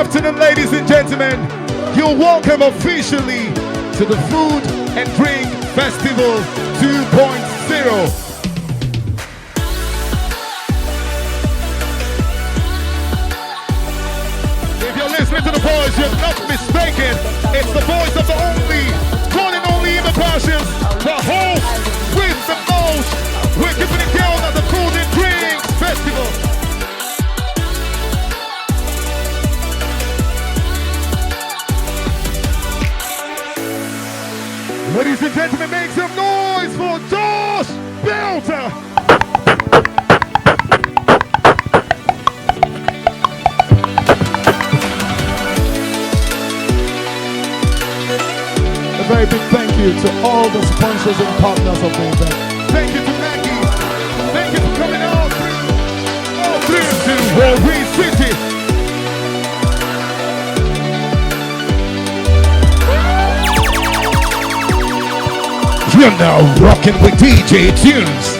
afternoon, ladies and gentlemen. You're welcome officially to the Food and Drink Festival 2.0. If you're listening to the voice, you're not mistaken. It's the voice of the only, one and only Eva Passions, the host with the most. We're keeping it down at the Food and Drink Festival. Ladies and gentlemen, make some noise for Josh Belter! A very big thank you to all the sponsors and partners of the event. Thank you to Maggie. Thank you for coming all through to Warri City. You're now rocking with DJ Tunes.